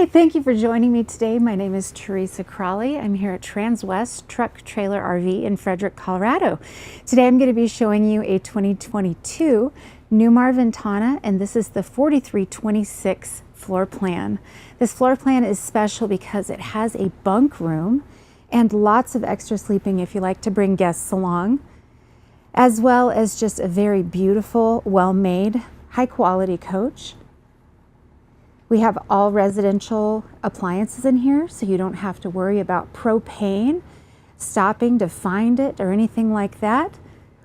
Hi, thank you for joining me today. My name is Teresa Crawley. I'm here at Transwest Truck Trailer RV in Frederick, Colorado. Today I'm going to be showing you a 2022 Newmar Ventana, and this is the 4326 floor plan. This floor plan is special because it has a bunk room and lots of extra sleeping if you like to bring guests along, as well as just a very beautiful, well-made, high-quality coach. We have all residential appliances in here, so you don't have to worry about propane, stopping to find it or anything like that,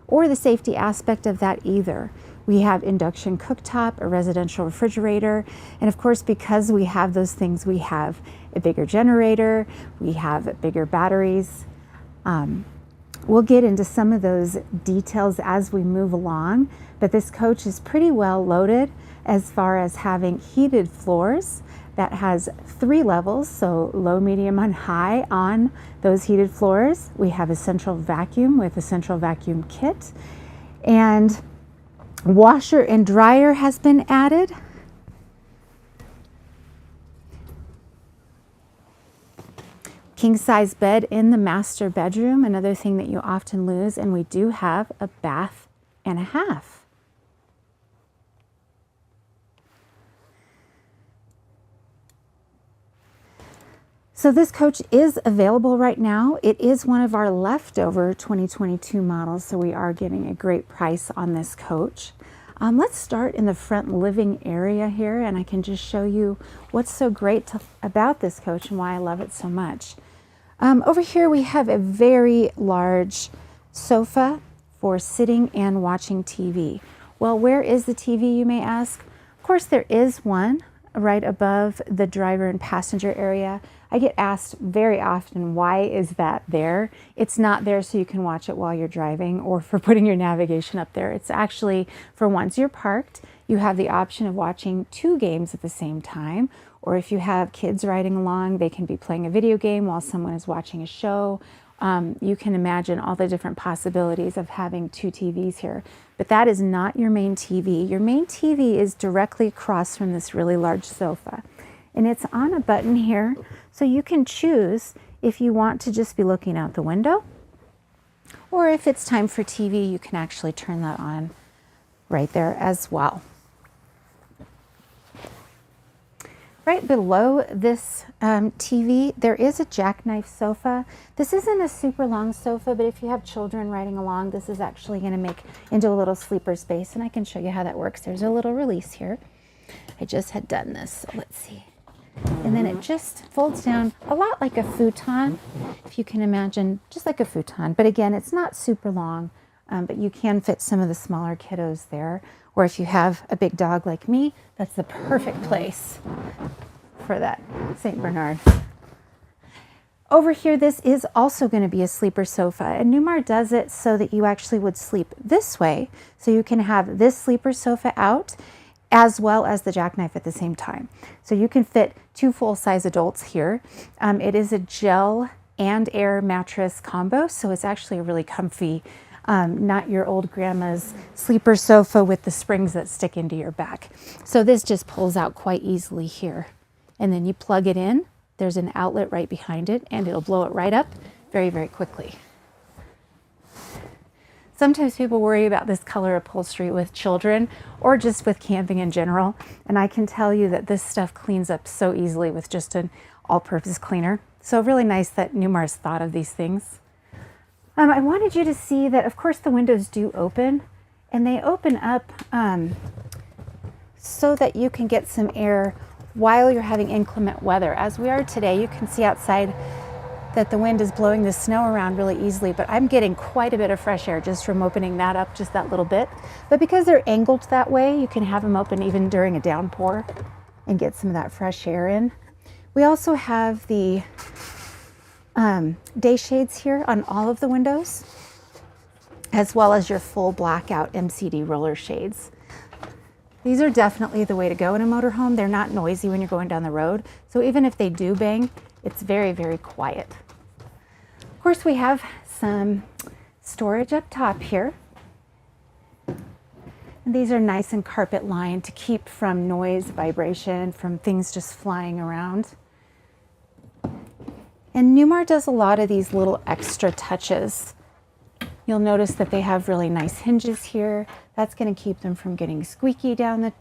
or the safety aspect of that either. We have induction cooktop, a residential refrigerator, and of course, because we have those things, we have a bigger generator, we have bigger batteries. We'll get into some of those details as we move along, but this coach is pretty well loaded as far as having heated floors. That has 3 levels, so low, medium, and high on those heated floors. We have a central vacuum with a central vacuum kit, and washer and dryer has been added. King size bed in the master bedroom, another thing that you often lose, and we do have a bath and a half. So this coach is available right now. It is one of our leftover 2022 models, so we are getting a great price on this coach. Let's start in the front living area here, and I can just show you what's so great about this coach and why I love it so much. Over here we have a very large sofa for sitting and watching TV. Well, where is the TV, you may ask? Of course, there is one right above the driver and passenger area. I get asked very often, why is that there? It's not there so you can watch it while you're driving or for putting your navigation up there. It's actually for once you're parked, you have the option of watching 2 games at the same time, or if you have kids riding along, they can be playing a video game while someone is watching a show. You can imagine all the different possibilities of having 2 TVs here, but that is not your main TV. Your main TV is directly across from this really large sofa, and it's on a button here, so you can choose if you want to just be looking out the window, or if it's time for TV, you can actually turn that on right there as well. Right below this TV, there is a jackknife sofa. This isn't a super long sofa, but if you have children riding along, this is actually going to make into a little sleeper space, and I can show you how that works. There's a little release here. I just had done this, so let's see. And then it just folds down a lot like a futon, if you can imagine, just like a futon. But again, it's not super long, but you can fit some of the smaller kiddos there. Or if you have a big dog like me, that's the perfect place for that St. Bernard. Over here, this is also going to be a sleeper sofa, and Newmar does it so that you actually would sleep this way. So you can have this sleeper sofa out as well as the jackknife at the same time. So you can fit 2 full-size adults here. It is a gel and air mattress combo, so it's actually a really comfy, not your old grandma's sleeper sofa with the springs that stick into your back. So this just pulls out quite easily here. And then you plug it in, there's an outlet right behind it, and it'll blow it right up very, very quickly. Sometimes people worry about this color upholstery with children or just with camping in general, and I can tell you that this stuff cleans up so easily with just an all-purpose cleaner. So really nice that Newmar's thought of these things. I wanted you to see that, of course, the windows do open, and they open up so that you can get some air while you're having inclement weather. As we are today, you can see outside that the wind is blowing the snow around really easily, but I'm getting quite a bit of fresh air just from opening that up just that little bit. But because they're angled that way, you can have them open even during a downpour and get some of that fresh air in. We also have the day shades here on all of the windows, as well as your full blackout MCD roller shades. These are definitely the way to go in a motorhome. They're not noisy when you're going down the road, so even if they do bang, it's very, very quiet. Of course, we have some storage up top here. And these are nice and carpet lined to keep from noise, vibration, from things just flying around. And Newmar does a lot of these little extra touches. You'll notice that they have really nice hinges here. That's going to keep them from getting squeaky down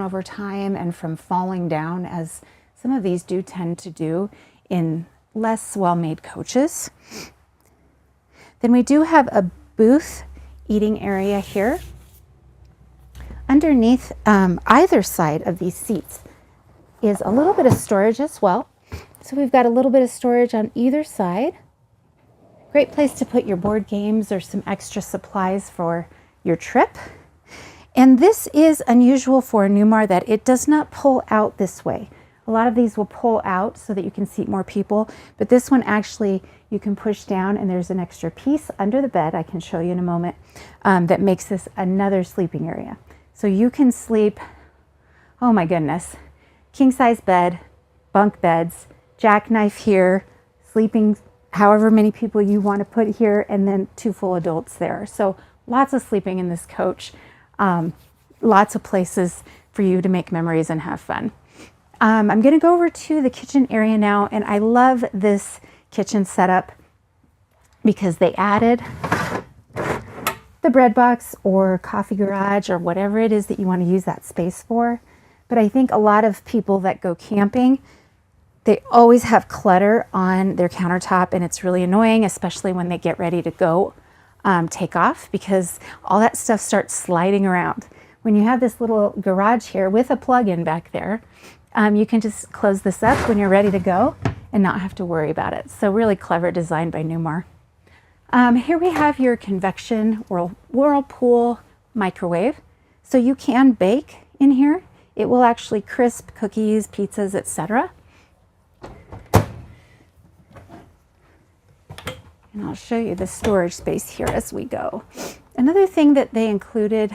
over time and from falling down, as some of these do tend to do in less well-made coaches. Then we do have a booth eating area here. Underneath either side of these seats is a little bit of storage as well. So we've got a little bit of storage on either side. Great place to put your board games or some extra supplies for your trip. And this is unusual for a Newmar, that it does not pull out this way. A lot of these will pull out so that you can seat more people, but this one actually you can push down, and there's an extra piece under the bed, I can show you in a moment, that makes this another sleeping area. So you can sleep, oh my goodness, king size bed, bunk beds, jackknife here, sleeping however many people you want to put here, and then 2 full adults there. So lots of sleeping in this coach. Lots of places for you to make memories and have fun. I'm going to go over to the kitchen area now, and I love this kitchen setup because they added the bread box or coffee garage or whatever it is that you want to use that space for. But I think a lot of people that go camping, they always have clutter on their countertop, and it's really annoying, especially when they get ready to go take off, because all that stuff starts sliding around. When you have this little garage here with a plug-in back there, you can just close this up when you're ready to go and not have to worry about it. So really clever design by Newmar. Here we have your convection whirlpool microwave. So you can bake in here. It will actually crisp cookies, pizzas, etc. And I'll show you the storage space here as we go. Another thing that they included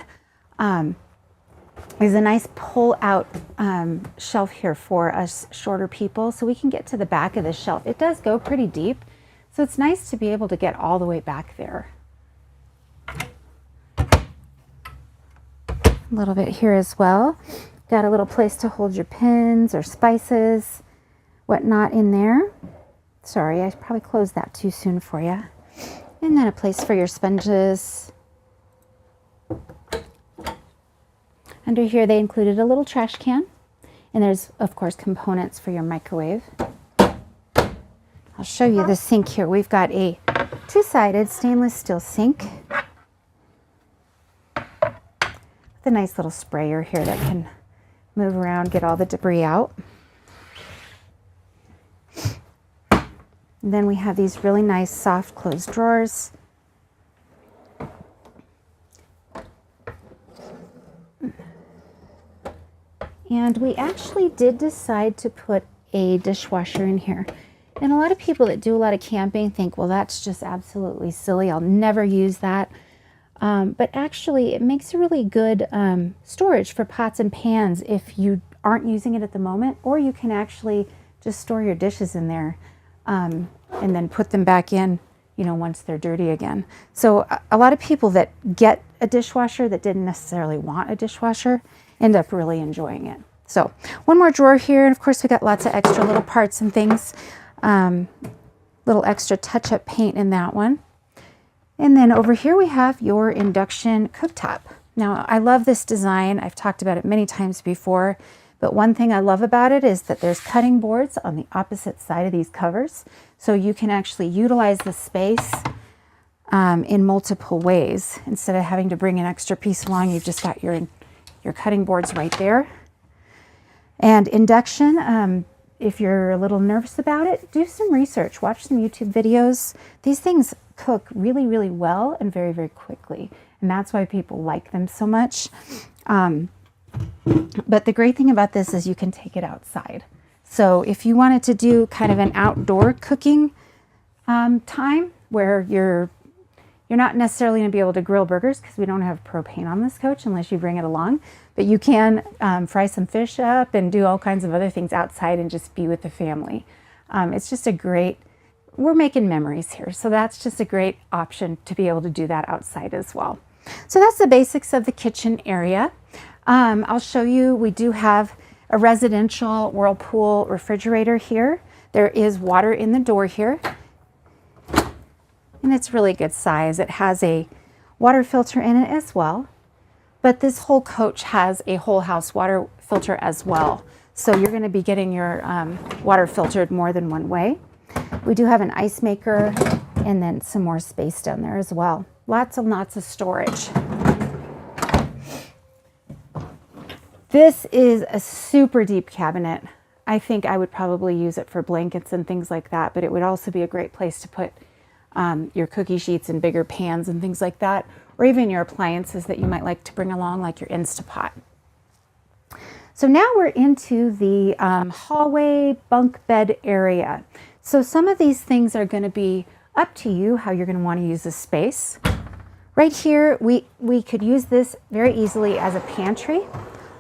is a nice pull-out shelf here for us shorter people, so we can get to the back of the shelf. It does go pretty deep, so it's nice to be able to get all the way back there. A little bit here as well. Got a little place to hold your pins or spices, whatnot in there. Sorry, I probably closed that too soon for you. And then a place for your sponges. Under here they included a little trash can, and there's of course components for your microwave. I'll show you the sink here. We've got a 2-sided stainless steel sink with a nice little sprayer here that can move around, get all the debris out. And then we have these really nice soft closed drawers. And we actually did decide to put a dishwasher in here. And a lot of people that do a lot of camping think, well, that's just absolutely silly. I'll never use that. But actually, it makes a really good storage for pots and pans if you aren't using it at the moment, or you can actually just store your dishes in there and then put them back in, you know, once they're dirty again. So a lot of people that get a dishwasher that didn't necessarily want a dishwasher end up really enjoying it. So one more drawer here, and of course we got lots of extra little parts and things. Little extra touch-up paint in that one. And then over here we have your induction cooktop. Now I love this design. I've talked about it many times before, but one thing I love about it is that there's cutting boards on the opposite side of these covers. So you can actually utilize the space in multiple ways. Instead of having to bring an extra piece along, you've just got your cutting boards right there. And induction, if you're a little nervous about it, do some research, watch some YouTube videos. These things cook really, really well and very, very quickly. And that's why people like them so much. But the great thing about this is you can take it outside. So if you wanted to do kind of an outdoor cooking time where you're not necessarily going to be able to grill burgers because we don't have propane on this coach unless you bring it along. But you can fry some fish up and do all kinds of other things outside and just be with the family. It's just a great, we're making memories here. So that's just a great option to be able to do that outside as well. So that's the basics of the kitchen area. I'll show you, we do have a residential Whirlpool refrigerator here. There is water in the door here, and it's really good size. It has a water filter in it as well, but this whole coach has a whole house water filter as well. So you're going to be getting your water filtered more than one way. We do have an ice maker and then some more space down there as well. Lots and lots of storage. This is a super deep cabinet. I think I would probably use it for blankets and things like that, but it would also be a great place to put your cookie sheets and bigger pans and things like that, or even your appliances that you might like to bring along, like your Instapot. So now we're into the hallway bunk bed area. So some of these things are going to be up to you how you're going to want to use this space. Right here, we could use this very easily as a pantry.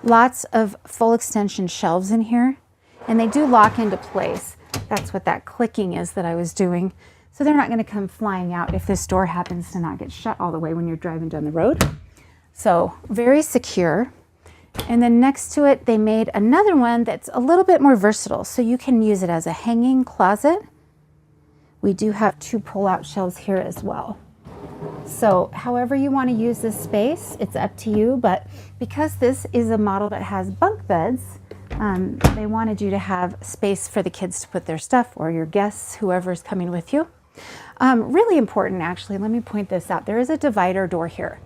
Lots of full extension shelves in here, and they do lock into place. That's what that clicking is that I was doing. So they're not going to come flying out if this door happens to not get shut all the way when you're driving down the road. So very secure. And then next to it, they made another one that's a little bit more versatile. So you can use it as a hanging closet. We do have 2 pull-out shelves here as well. So however you want to use this space, it's up to you. But because this is a model that has bunk beds, they wanted you to have space for the kids to put their stuff, or your guests, whoever's coming with you. Really important, actually, let me point this out. There is a divider door here.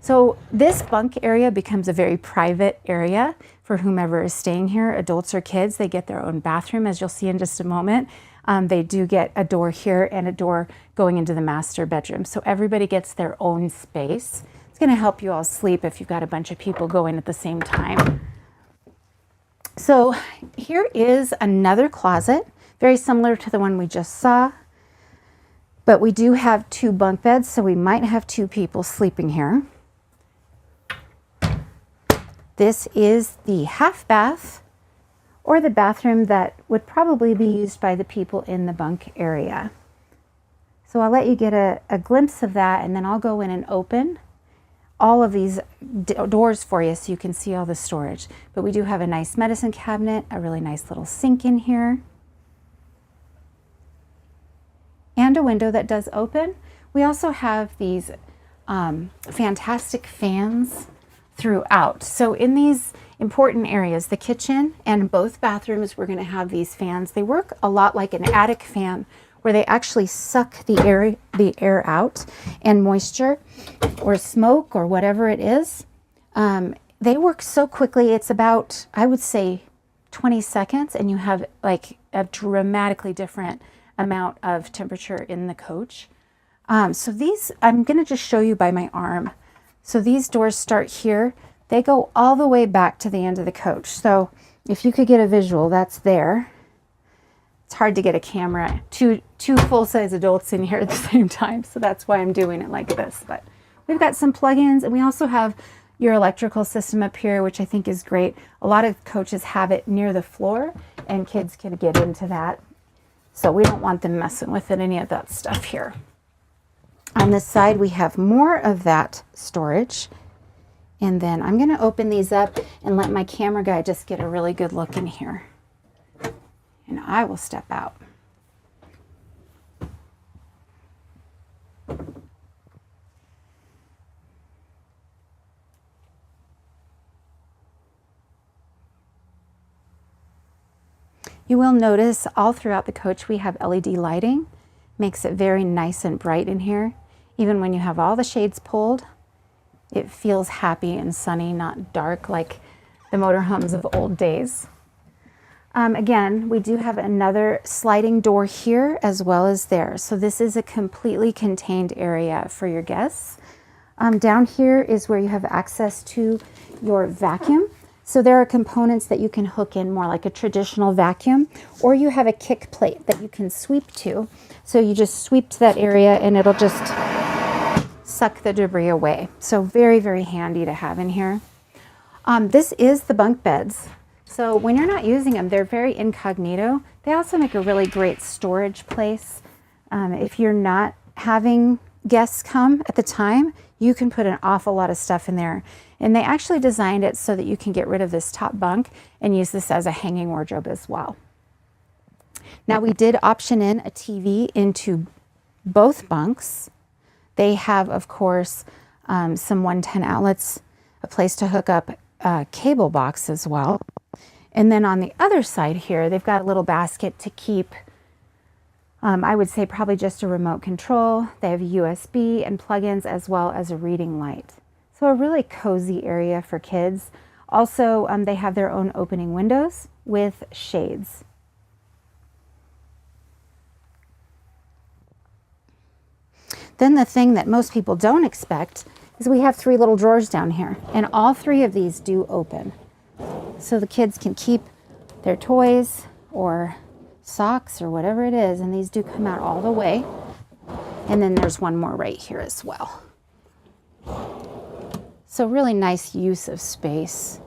So this bunk area becomes a very private area for whomever is staying here, adults or kids. They get their own bathroom, as you'll see in just a moment. They do get a door here and a door going into the master bedroom. So everybody gets their own space. It's going to help you all sleep if you've got a bunch of people going at the same time. So here is another closet, very similar to the one we just saw. But we do have 2 bunk beds, so we might have 2 people sleeping here. This is the half bath, or the bathroom that would probably be used by the people in the bunk area. So I'll let you get a glimpse of that, and then I'll go in and open all of these doors for you so you can see all the storage. But we do have a nice medicine cabinet, a really nice little sink in here, and a window that does open. We also have these fantastic fans throughout. So in these important areas, the kitchen and both bathrooms, we're going to have these fans. They work a lot like an attic fan, where they actually suck the air out, and moisture or smoke or whatever it is. They work so quickly. It's about, I would say, 20 seconds, and you have like a dramatically different amount of temperature in the coach. So these, I'm going to just show you by my arm. So these doors start here. They go all the way back to the end of the coach. So if you could get a visual, that's there. It's hard to get a camera, two full-size adults in here at the same time. So that's why I'm doing it like this. But we've got some plugins, and we also have your electrical system up here, which I think is great. A lot of coaches have it near the floor, and kids can get into that. So we don't want them messing with it, any of that stuff here. On this side, we have more of that storage. And then I'm going to open these up and let my camera guy just get a really good look in here. And I will step out. You will notice all throughout the coach we have LED lighting. Makes it very nice and bright in here. Even when you have all the shades pulled, it feels happy and sunny, not dark like the motorhomes of old days. Again, we do have another sliding door here as well as there. So this is a completely contained area for your guests. Down here is where you have access to your vacuum. So there are components that you can hook in more like a traditional vacuum, or you have a kick plate that you can sweep to. So you just sweep to that area and it'll just suck the debris away. So very, very handy to have in here. This is the bunk beds. So when you're not using them, they're very incognito. They also make a really great storage place. If you're not having guests come at the time, you can put an awful lot of stuff in there. And they actually designed it so that you can get rid of this top bunk and use this as a hanging wardrobe as well. Now we did option in a TV into both bunks. They have, of course, some 110 outlets, a place to hook up a cable box as well. And then on the other side here, they've got a little basket to keep, I would say probably just a remote control. They have USB and plugins as well as a reading light. So a really cozy area for kids. Also, they have their own opening windows with shades. Then the thing that most people don't expect is we have 3 little drawers down here, and all 3 of these do open. So the kids can keep their toys or socks or whatever it is, and these do come out all the way. And then there's one more right here as well. So really nice use of space.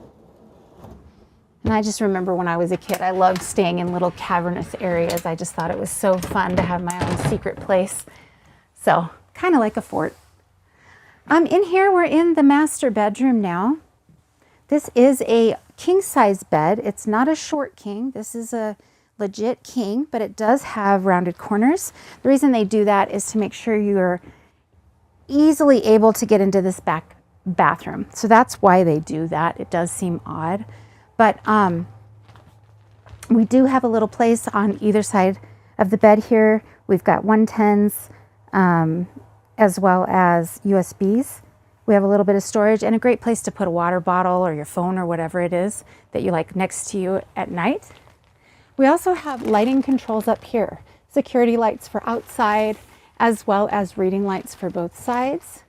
And I just remember when I was a kid, I loved staying in little cavernous areas. I just thought it was so fun to have my own secret place. So kind of like a fort. In here, we're in the master bedroom now. This is a king size bed. It's not a short king. This is a legit king, but it does have rounded corners. The reason they do that is to make sure you're easily able to get into this back bathroom. So that's why they do that. It does seem odd, but we do have a little place on either side of the bed here. We've got 110s, as well as USBs. We have a little bit of storage and a great place to put a water bottle or your phone or whatever it is that you like next to you at night. We also have lighting controls up here, security lights for outside, as well as reading lights for both sides.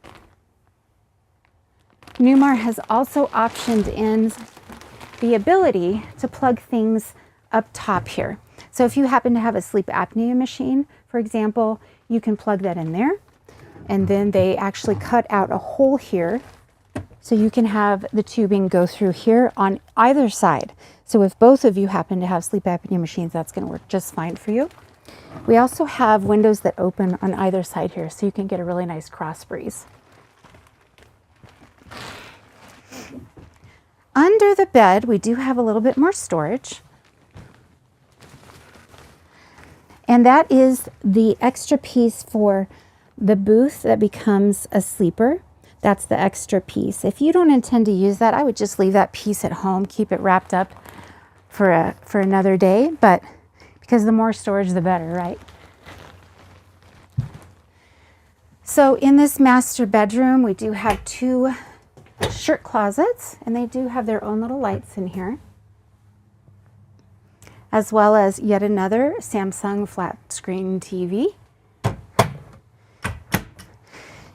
Newmar has also optioned in the ability to plug things up top here. So if you happen to have a sleep apnea machine, for example, you can plug that in there. And then they actually cut out a hole here so you can have the tubing go through here on either side. So if both of you happen to have sleep apnea machines, that's going to work just fine for you. We also have windows that open on either side here, so you can get a really nice cross breeze. Under the bed, we do have a little bit more storage. And that is the extra piece for the booth that becomes a sleeper. That's the extra piece. If you don't intend to use that, I would just leave that piece at home, keep it wrapped up for another day, but because the more storage, the better, right? So in this master bedroom, we do have 2 shirt closets, and they do have their own little lights in here, as well as yet another Samsung flat screen TV.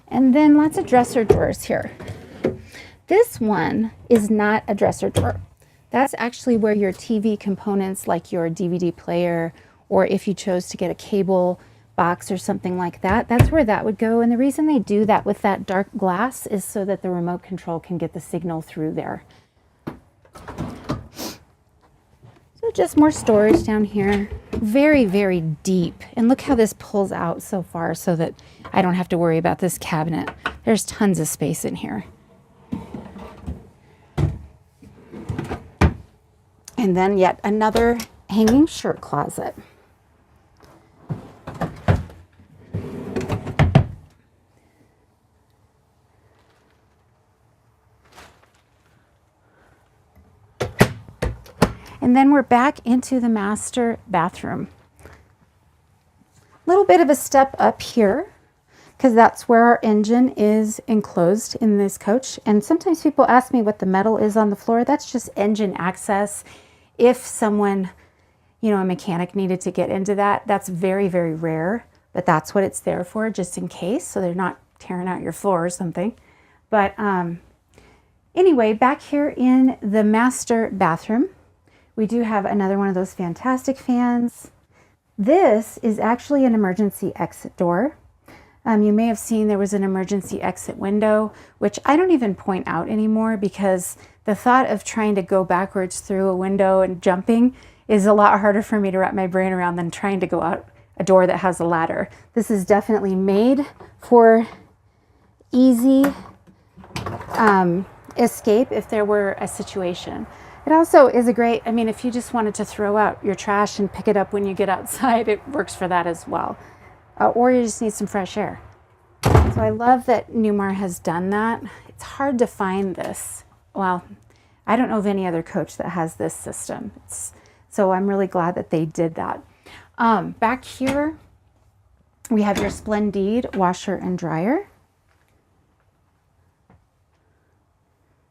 And then lots of dresser drawers here. This one is not a dresser drawer. That's actually where your TV components, like your DVD player, or if you chose to get a cable box or something like that, that's where that would go. And the reason they do that with that dark glass is so that the remote control can get the signal through there. So just more storage down here. Very, very deep. And look how this pulls out so far so that I don't have to worry about this cabinet. There's tons of space in here. And then yet another hanging shirt closet. And then we're back into the master bathroom. Little bit of a step up here, because that's where our engine is enclosed in this coach. And sometimes people ask me what the metal is on the floor. That's just engine access. If someone, you know, a mechanic needed to get into that, that's very, very rare, but that's what it's there for, just in case, so they're not tearing out your floor or something. But anyway, back here in the master bathroom, we do have another one of those fantastic fans. This is actually an emergency exit door. You may have seen there was an emergency exit window, which I don't even point out anymore because the thought of trying to go backwards through a window and jumping is a lot harder for me to wrap my brain around than trying to go out a door that has a ladder. This is definitely made for easy escape if there were a situation. It also is a great, I mean, if you just wanted to throw out your trash and pick it up when you get outside, it works for that as well. Or you just need some fresh air. So I love that Newmar has done that. It's hard to find this. Well, I don't know of any other coach that has this system. So I'm really glad that they did that. Back here, we have your Splendide washer and dryer.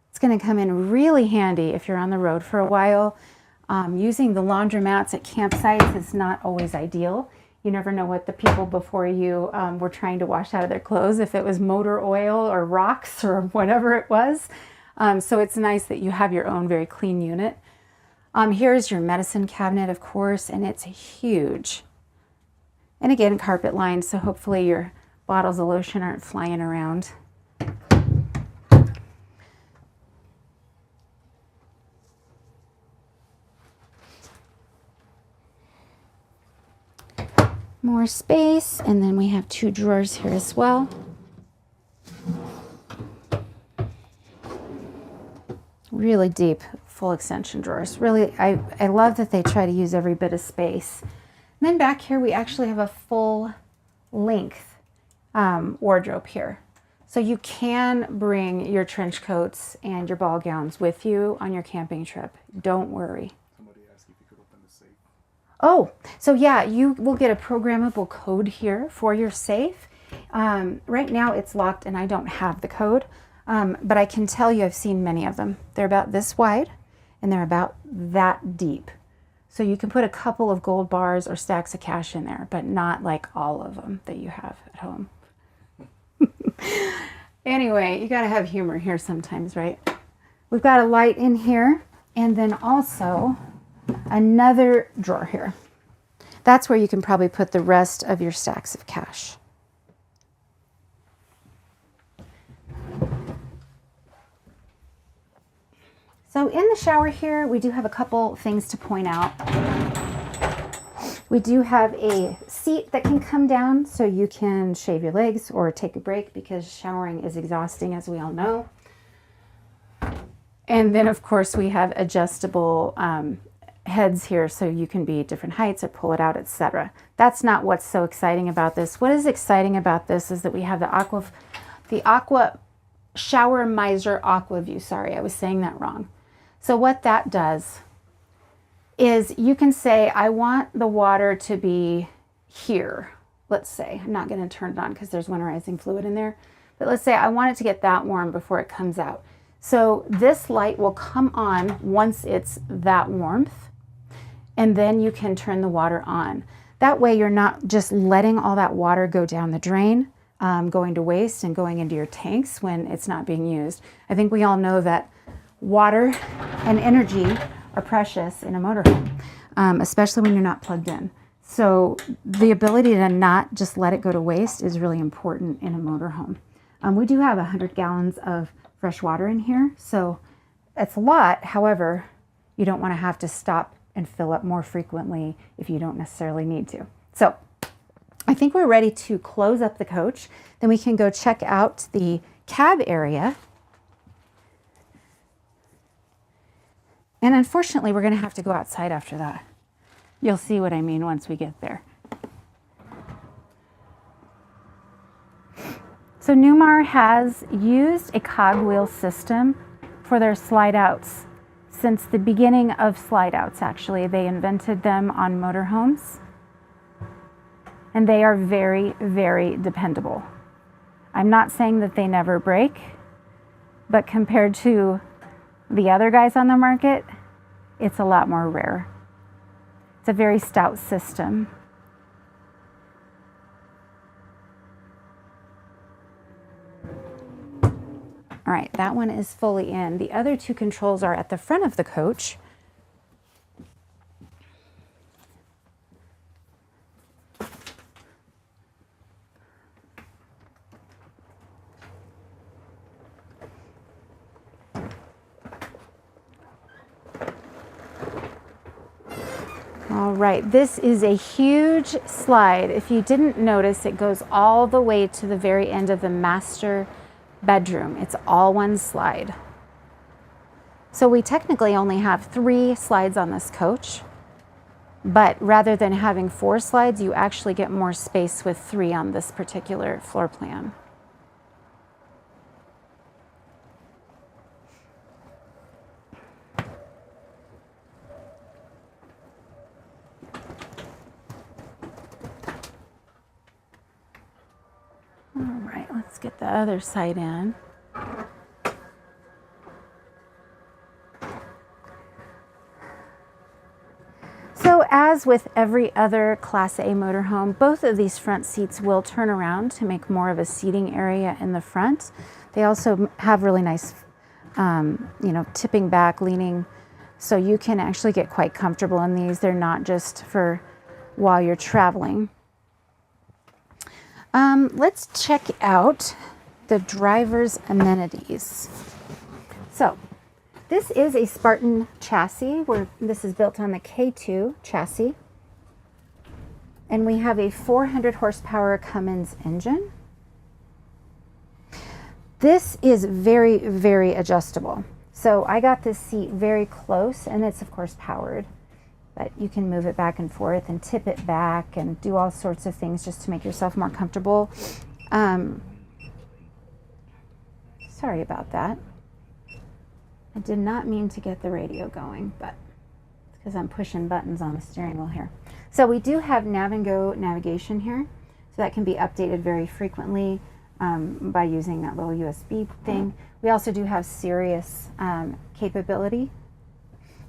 It's going to come in really handy if you're on the road for a while. Using the laundromats at campsites is not always ideal. You never know what the people before you were trying to wash out of their clothes, if it was motor oil or rocks or whatever it was. So it's nice that you have your own very clean unit. Here's your medicine cabinet, of course, and it's huge. And again, carpet lined, so hopefully your bottles of lotion aren't flying around. More space, and then we have 2 drawers here as well. Really deep, full extension drawers. Really, I love that they try to use every bit of space. And then back here, we actually have a full length wardrobe here. So you can bring your trench coats and your ball gowns with you on your camping trip. Don't worry. Somebody asked if you could open the safe. Oh, so yeah, you will get a programmable code here for your safe. Right now it's locked and I don't have the code, but I can tell you I've seen many of them. They're about this wide and they're about that deep. So you can put a couple of gold bars or stacks of cash in there, but not like all of them that you have at home. Anyway, you gotta have humor here sometimes, right? We've got a light in here and then also another drawer here. That's where you can probably put the rest of your stacks of cash. So in the shower here, we do have a couple things to point out. We do have a seat that can come down so you can shave your legs or take a break because showering is exhausting, as we all know. And then of course we have adjustable heads here so you can be different heights or pull it out, etc. That's not what's so exciting about this. What is exciting about this is that we have the Aqua Shower Miser Aqua View. Sorry, I was saying that wrong. So what that does is you can say, I want the water to be here. Let's say, I'm not going to turn it on because there's winterizing fluid in there, but let's say I want it to get that warm before it comes out. So this light will come on once it's that warmth, and then you can turn the water on. That way you're not just letting all that water go down the drain, going to waste and going into your tanks when it's not being used. I think we all know that water and energy are precious in a motorhome, especially when you're not plugged in. So the ability to not just let it go to waste is really important in a motorhome. We do have 100 gallons of fresh water in here, so it's a lot. However, you don't want to have to stop and fill up more frequently if you don't necessarily need to. So I think we're ready to close up the coach. Then we can go check out the cab area. And unfortunately, we're going to have to go outside after that. You'll see what I mean once we get there. So Newmar has used a cogwheel system for their slide outs. Since the beginning of slide outs, actually, they invented them on motorhomes. And they are very, very dependable. I'm not saying that they never break, but compared to the other guys on the market, it's a lot more rare. It's a very stout system. All right, that one is fully in. The other 2 controls are at the front of the coach. All right, this is a huge slide. If you didn't notice, it goes all the way to the very end of the master bedroom. It's all one slide. So we technically only have 3 slides on this coach, but rather than having 4 slides, you actually get more space with 3 on this particular floor plan. All right, let's get the other side in. So as with every other Class A motorhome, both of these front seats will turn around to make more of a seating area in the front. They also have really nice, tipping back, leaning, so you can actually get quite comfortable in these. They're not just for while you're traveling. Let's check out the driver's amenities. So this is a Spartan chassis, where this is built on the K2 chassis. And we have a 400 horsepower Cummins engine. This is very, very adjustable. So I got this seat very close, and it's of course powered, but you can move it back and forth and tip it back and do all sorts of things just to make yourself more comfortable. Sorry about that. I did not mean to get the radio going, but it's because I'm pushing buttons on the steering wheel here. So we do have Nav and Go navigation here, so that can be updated very frequently by using that little USB thing. We also do have Sirius capability.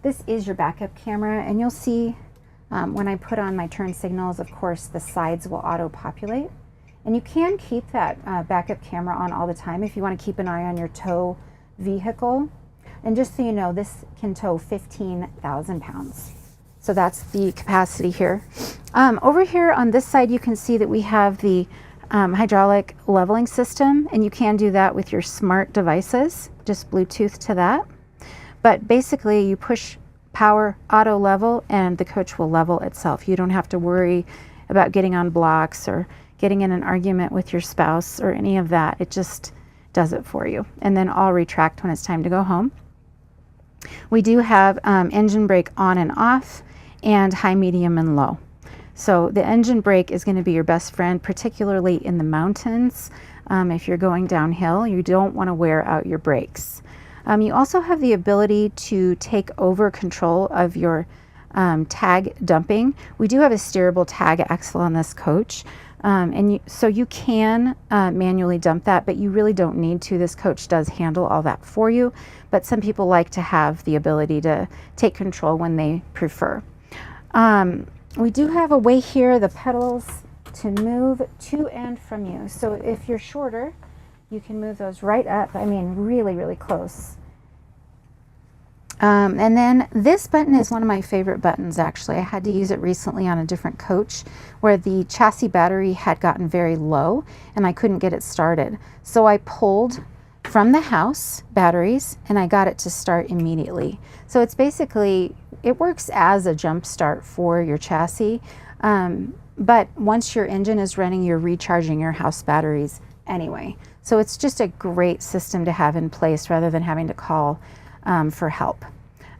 This is your backup camera, and you'll see when I put on my turn signals, of course, the sides will auto-populate. And you can keep that backup camera on all the time if you want to keep an eye on your tow vehicle. And just so you know, this can tow 15,000 pounds. So that's the capacity here. Over here on this side, you can see that we have the hydraulic leveling system, and you can do that with your smart devices, just Bluetooth to that. But basically, you push power auto level and the coach will level itself. You don't have to worry about getting on blocks or getting in an argument with your spouse or any of that. It just does it for you. And then I'll retract when it's time to go home. We do have engine brake on and off, and high, medium, and low. So the engine brake is going to be your best friend, particularly in the mountains. If you're going downhill, you don't want to wear out your brakes. You also have the ability to take over control of your tag dumping. We do have a steerable tag axle on this coach, so you can manually dump that, but you really don't need to. This coach does handle all that for you, but some people like to have the ability to take control when they prefer. We do have a way here, the pedals, to move to and from you. So if you're shorter, you can move those right up. I mean, really, really close. And then this button is one of my favorite buttons, actually. I had to use it recently on a different coach where the chassis battery had gotten very low and I couldn't get it started. So I pulled from the house batteries and I got it to start immediately. So it's basically, it works as a jump start for your chassis. But once your engine is running, you're recharging your house batteries anyway. So it's just a great system to have in place rather than having to call for help.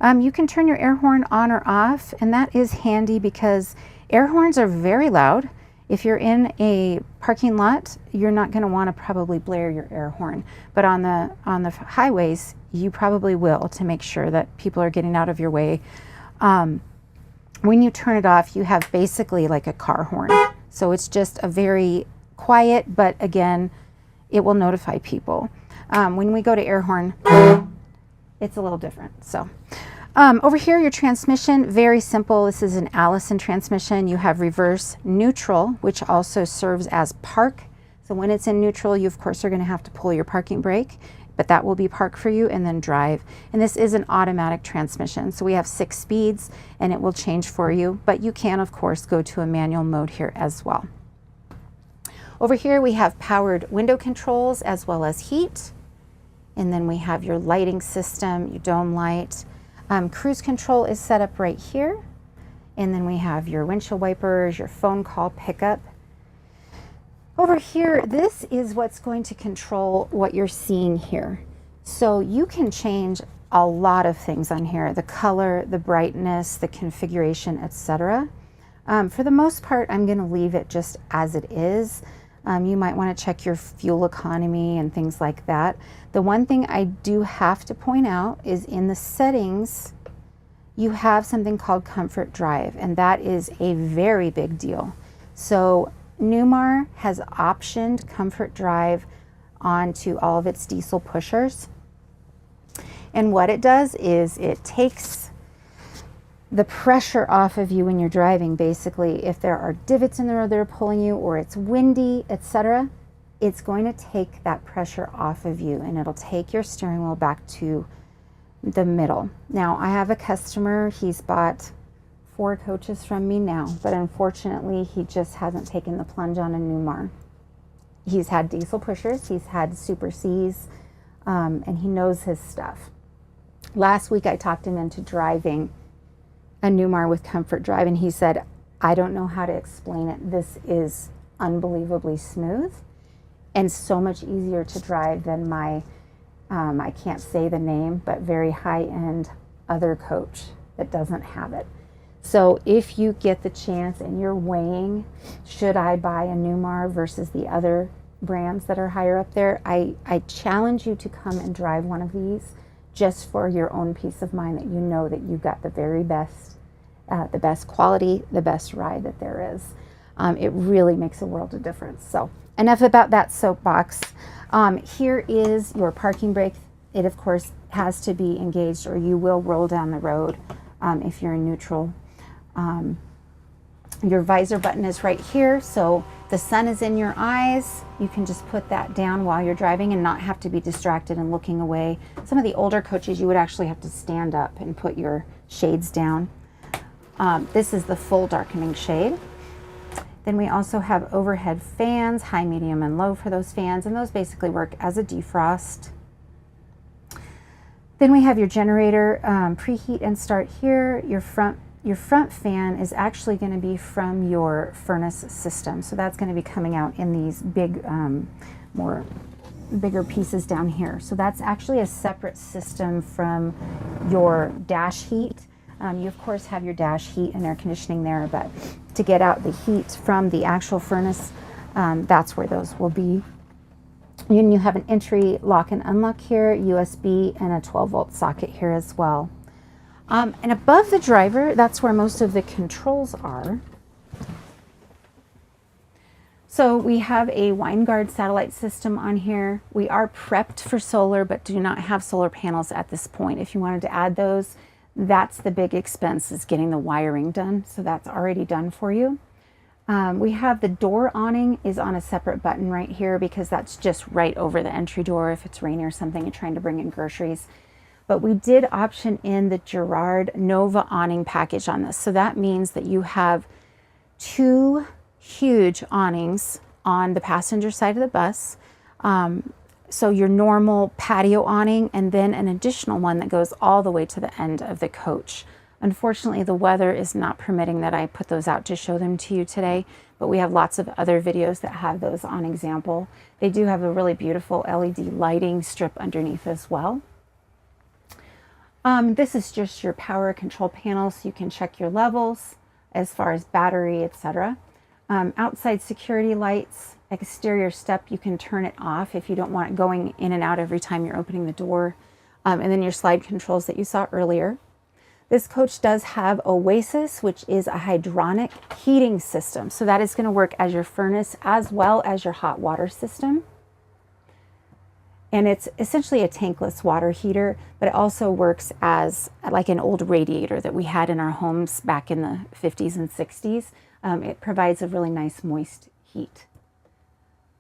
You can turn your air horn on or off, and that is handy because air horns are very loud. If you're in a parking lot, you're not going to want to probably blare your air horn, but on the highways, you probably will, to make sure that people are getting out of your way. When you turn it off, you have basically like a car horn. So it's just a very quiet, but again, it will notify people. When we go to air horn, it's a little different. So over here, your transmission, very simple. This is an Allison transmission. You have reverse neutral, which also serves as park. So when it's in neutral, you of course are going to have to pull your parking brake, but that will be park for you, and then drive. And this is an automatic transmission. So we have 6 speeds and it will change for you, but you can of course go to a manual mode here as well. Over here we have powered window controls as well as heat. And then we have your lighting system, your dome light. Cruise control is set up right here. And then we have your windshield wipers, your phone call pickup. Over here, this is what's going to control what you're seeing here. So you can change a lot of things on here, the color, the brightness, the configuration, etc. For the most part, I'm going to leave it just as it is. You might want to check your fuel economy and things like that. The one thing I do have to point out is in the settings, you have something called Comfort Drive, and that is a very big deal. So Newmar has optioned Comfort Drive onto all of its diesel pushers. And what it does is it takes the pressure off of you when you're driving. Basically, if there are divots in the road that are pulling you, or it's windy, etc., it's going to take that pressure off of you, and it'll take your steering wheel back to the middle. Now, I have a customer, he's bought 4 coaches from me now, but unfortunately, he just hasn't taken the plunge on a Newmar. He's had diesel pushers, he's had Super Cs, and he knows his stuff. Last week, I talked him into driving a Newmar with Comfort Drive, and he said, I don't know how to explain it. This is unbelievably smooth and so much easier to drive than my, I can't say the name, but very high-end other coach that doesn't have it. So if you get the chance and you're weighing, should I buy a Newmar versus the other brands that are higher up there, I challenge you to come and drive one of these just for your own peace of mind, that you know that you got the very best, the best quality, the best ride that there is. It really makes a world of difference. So enough about that soapbox. Here is your parking brake. It, of course, has to be engaged or you will roll down the road if you're in neutral. Your visor button is right here, so the sun is in your eyes. You can just put that down while you're driving and not have to be distracted and looking away. Some of the older coaches, you would actually have to stand up and put your shades down. This is the full darkening shade. Then we also have overhead fans, high, medium, and low for those fans, and those basically work as a defrost. Then we have your generator, preheat and start here. Your front fan is actually going to be from your furnace system. So that's going to be coming out in these big, bigger pieces down here. So that's actually a separate system from your dash heat. You of course have your dash heat and air conditioning there, but to get out the heat from the actual furnace, that's where those will be. And you have an entry lock and unlock here, USB, and a 12-volt socket here as well. And above the driver, that's where most of the controls are. So we have a Winegard satellite system on here. We are prepped for solar, but do not have solar panels at this point. If you wanted to add those, that's the big expense, is getting the wiring done. So that's already done for you. We have the door awning is on a separate button right here because that's just right over the entry door if it's raining or something and trying to bring in groceries. But we did option in the Girard Nova awning package on this. So that means that you have 2 huge awnings on the passenger side of the bus. So your normal patio awning, and then an additional one that goes all the way to the end of the coach. Unfortunately, the weather is not permitting that I put those out to show them to you today, but we have lots of other videos that have those on example. They do have a really beautiful LED lighting strip underneath as well. This is just your power control panel, so you can check your levels as far as battery, etc. Outside security lights, exterior step, you can turn it off if you don't want it going in and out every time you're opening the door. And then your slide controls that you saw earlier. This coach does have Oasis, which is a hydronic heating system. So that is going to work as your furnace as well as your hot water system. And it's essentially a tankless water heater, but it also works as like an old radiator that we had in our homes back in the 50s and 60s. It provides a really nice moist heat.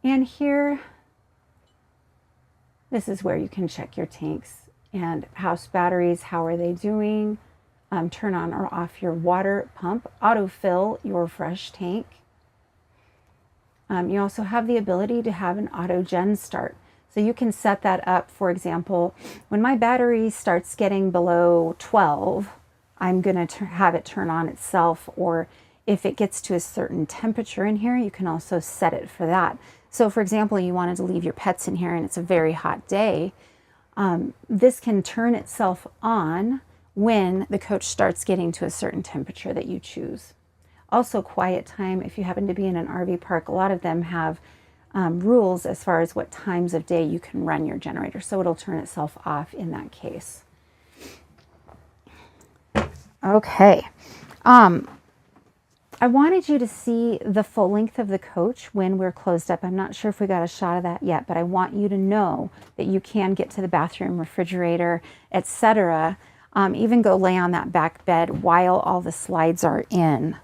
And here, this is where you can check your tanks and house batteries. How are they doing? Turn on or off your water pump, autofill your fresh tank. You also have the ability to have an auto gen start. So you can set that up. For example, when my battery starts getting below 12, I'm going to have it turn on itself. Or if it gets to a certain temperature in here, you can also set it for that. So for example, you wanted to leave your pets in here and it's a very hot day, this can turn itself on when the coach starts getting to a certain temperature that you choose. Also, quiet time, if you happen to be in an RV park, a lot of them have rules as far as what times of day you can run your generator, so it'll turn itself off in that case. Okay. I wanted you to see the full length of the coach when we're closed up. I'm not sure if we got a shot of that yet, but I want you to know that you can get to the bathroom, refrigerator, etc. Even go lay on that back bed while all the slides are in.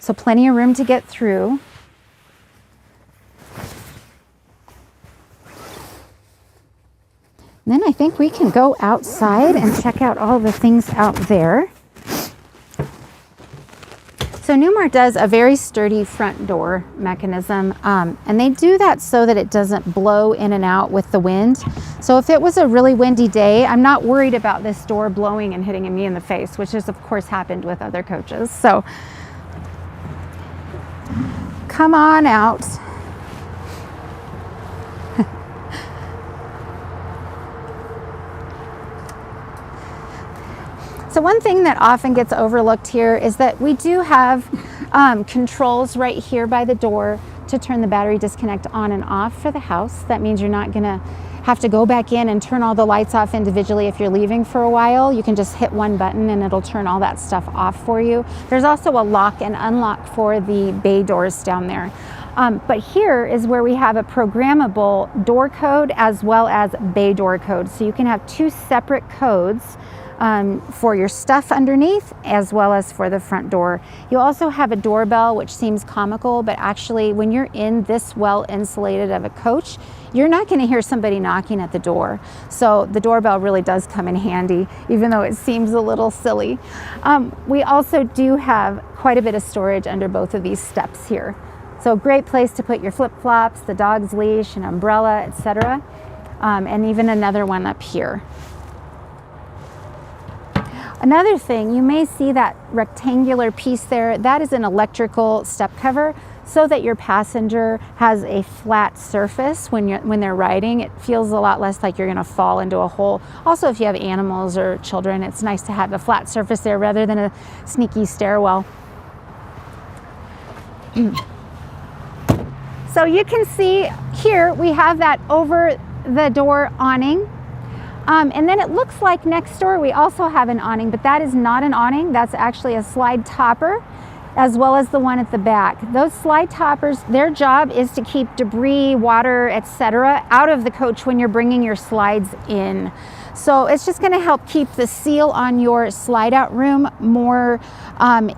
So plenty of room to get through. Then I think we can go outside and check out all the things out there. So Newmar does a very sturdy front door mechanism, and they do that so that it doesn't blow in and out with the wind. So if it was a really windy day, I'm not worried about this door blowing and hitting me in the face, which has of course happened with other coaches. So come on out. So one thing that often gets overlooked here is that we do have controls right here by the door to turn the battery disconnect on and off for the house. That means you're not gonna have to go back in and turn all the lights off individually if you're leaving for a while. You can just hit one button and it'll turn all that stuff off for you. There's also a lock and unlock for the bay doors down there. But here is where we have a programmable door code as well as bay door code. So you can have two separate codes for your stuff underneath as well as for the front door. You also have a doorbell, which seems comical, but actually when you're in this well insulated of a coach, you're not going to hear somebody knocking at the door. So the doorbell really does come in handy, even though it seems a little silly. We also do have quite a bit of storage under both of these steps here. So great place to put your flip-flops, the dog's leash, an umbrella, etc. And even another one up here. Another thing, you may see that rectangular piece there. That is an electrical step cover so that your passenger has a flat surface when they're riding. It feels a lot less like you're going to fall into a hole. Also, if you have animals or children, it's nice to have a flat surface there rather than a sneaky stairwell. So you can see here we have that over the door awning. And then it looks like next door we also have an awning, but that is not an awning. That's actually a slide topper, as well as the one at the back. Those slide toppers, their job is to keep debris, water, etc. out of the coach when you're bringing your slides in. So it's just going to help keep the seal on your slide out room more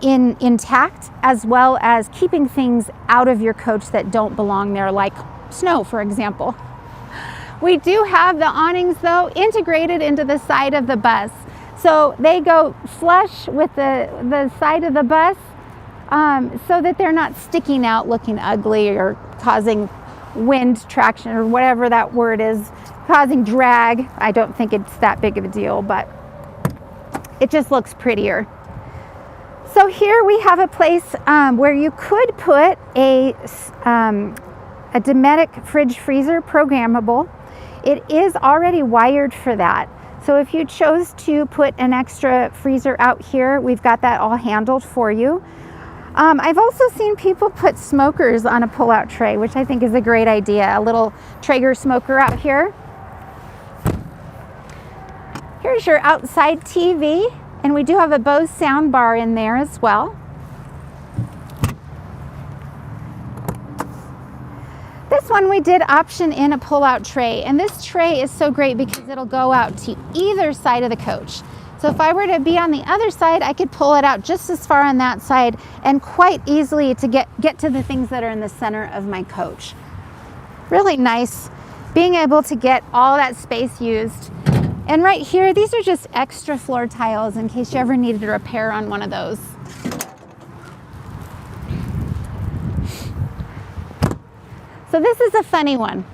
intact, as well as keeping things out of your coach that don't belong there, like snow, for example. We do have the awnings though integrated into the side of the bus. So they go flush with the side of the bus so that they're not sticking out looking ugly or causing wind traction or whatever that word is, causing drag. I don't think it's that big of a deal, but it just looks prettier. So here we have a place where you could put a Dometic fridge freezer programmable. It is already wired for that. So if you chose to put an extra freezer out here, we've got that all handled for you. I've also seen people put smokers on a pull-out tray, which I think is a great idea. A little Traeger smoker out here. Here's your outside TV, and we do have a Bose sound bar in there as well. This one we did option in a pull-out tray, and this tray is so great because it'll go out to either side of the coach. So if I were to be on the other side, I could pull it out just as far on that side and quite easily to get to the things that are in the center of my coach. Really nice being able to get all that space used. And right here, these are just extra floor tiles in case you ever needed a repair on one of those. So this is a funny one.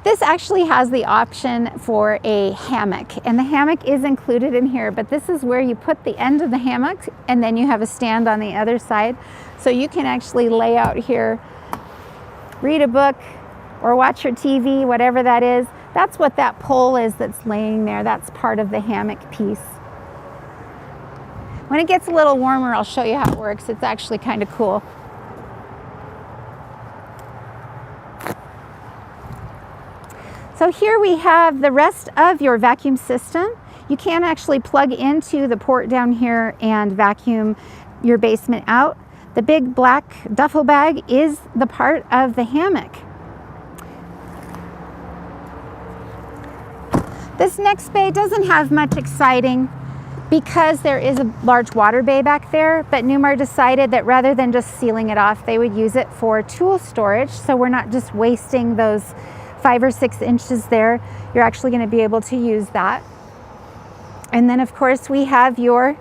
This actually has the option for a hammock, and the hammock is included in here, but this is where you put the end of the hammock and then you have a stand on the other side. So you can actually lay out here, read a book or watch your TV, whatever that is. That's what that pole is that's laying there. That's part of the hammock piece. When it gets a little warmer, I'll show you how it works. It's actually kind of cool. So here we have the rest of your vacuum system. You can actually plug into the port down here and vacuum your basement out. The big black duffel bag is the part of the hammock. This next bay doesn't have much exciting because there is a large water bay back there, but Newmar decided that rather than just sealing it off, they would use it for tool storage, so we're not just wasting those 5 or 6 inches there. You're actually going to be able to use that. And then of course we have your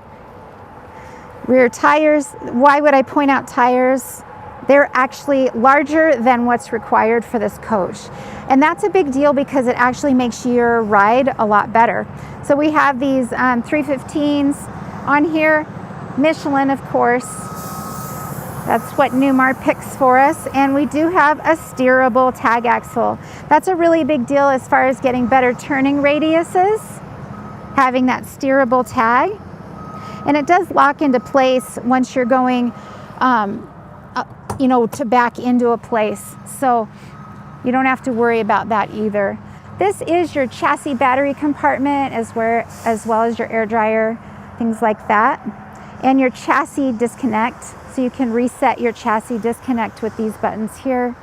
rear tires. Why would I point out tires? They're actually larger than what's required for this coach. And that's a big deal because it actually makes your ride a lot better. So we have these 315s on here. Michelin, of course. That's what Newmar picks for us. And we do have a steerable tag axle. That's a really big deal as far as getting better turning radiuses, having that steerable tag. And it does lock into place once you're going, to back into a place. So you don't have to worry about that either. This is your chassis battery compartment as well as your air dryer, things like that. And your chassis disconnect. So you can reset your chassis disconnect with these buttons here.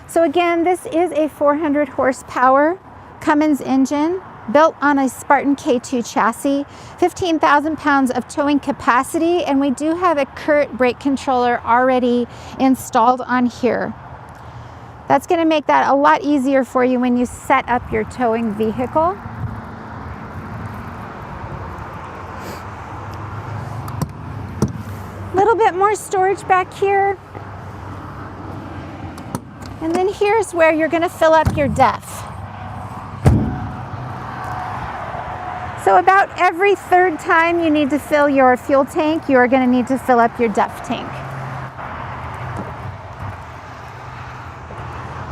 So again, this is a 400 horsepower Cummins engine built on a Spartan K2 chassis, 15,000 pounds of towing capacity, and we do have a Kurt brake controller already installed on here. That's going to make that a lot easier for you when you set up your towing vehicle. A little bit more storage back here. And then here's where you're going to fill up your DEF. So about every third time you need to fill your fuel tank, you are going to need to fill up your DEF tank.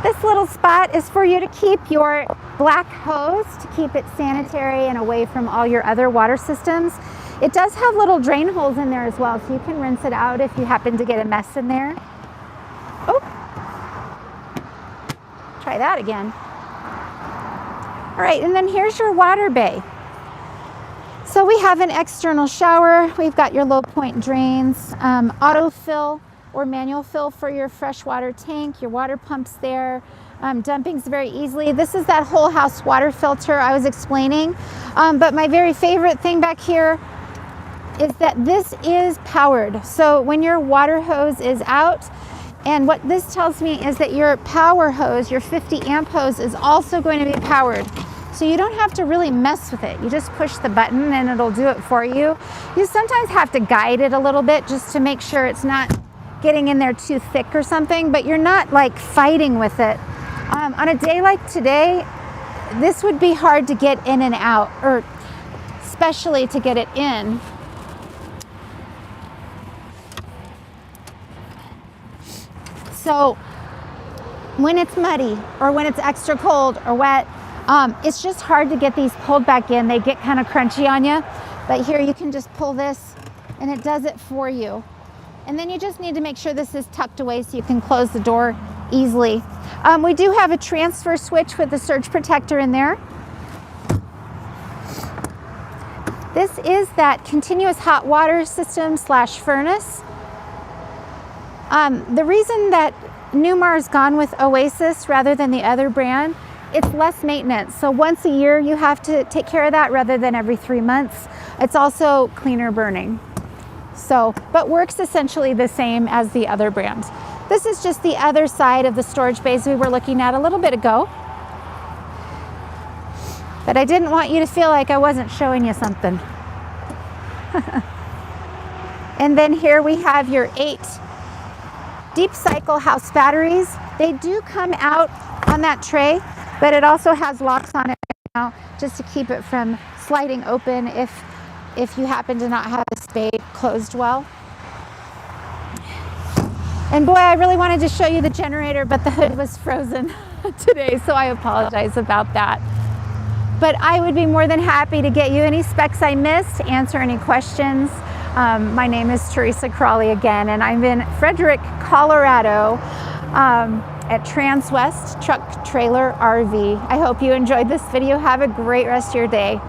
This little spot is for you to keep your black hose, to keep it sanitary and away from all your other water systems. It does have little drain holes in there as well, so you can rinse it out if you happen to get a mess in there. Oh, try that again. All right, and then here's your water bay. So we have an external shower. We've got your low point drains, autofill or manual fill for your freshwater tank, your water pumps there. Dumping's very easily. This is that whole house water filter I was explaining. But my very favorite thing back here is that this is powered. So when your water hose is out, and what this tells me is that your power hose, your 50 amp hose, is also going to be powered. So you don't have to really mess with it. You just push the button and it'll do it for you. You sometimes have to guide it a little bit just to make sure it's not getting in there too thick or something, but you're not like fighting with it. On a day like today, this would be hard to get in and out, or especially to get it in. So when it's muddy or when it's extra cold or wet, it's just hard to get these pulled back in. They get kind of crunchy on you, but here you can just pull this and it does it for you. And then you just need to make sure this is tucked away so you can close the door easily. We do have a transfer switch with the surge protector in there. This is that continuous hot water system slash furnace. The reason that Newmar's gone with Oasis rather than the other brand, it's less maintenance. So once a year you have to take care of that rather than every 3 months. It's also cleaner burning. So, but works essentially the same as the other brands. This is just the other side of the storage bays we were looking at a little bit ago. But I didn't want you to feel like I wasn't showing you something. And then here we have your 8 deep cycle house batteries. They do come out on that tray, but it also has locks on it now just to keep it from sliding open if you happen to not have the spade closed well. And boy, I really wanted to show you the generator, but the hood was frozen today, so I apologize about that. But I would be more than happy to get you any specs I missed, answer any questions. My name is Teresa Crawley again, and I'm in Frederick, Colorado at Transwest Truck Trailer RV. I hope you enjoyed this video. Have a great rest of your day.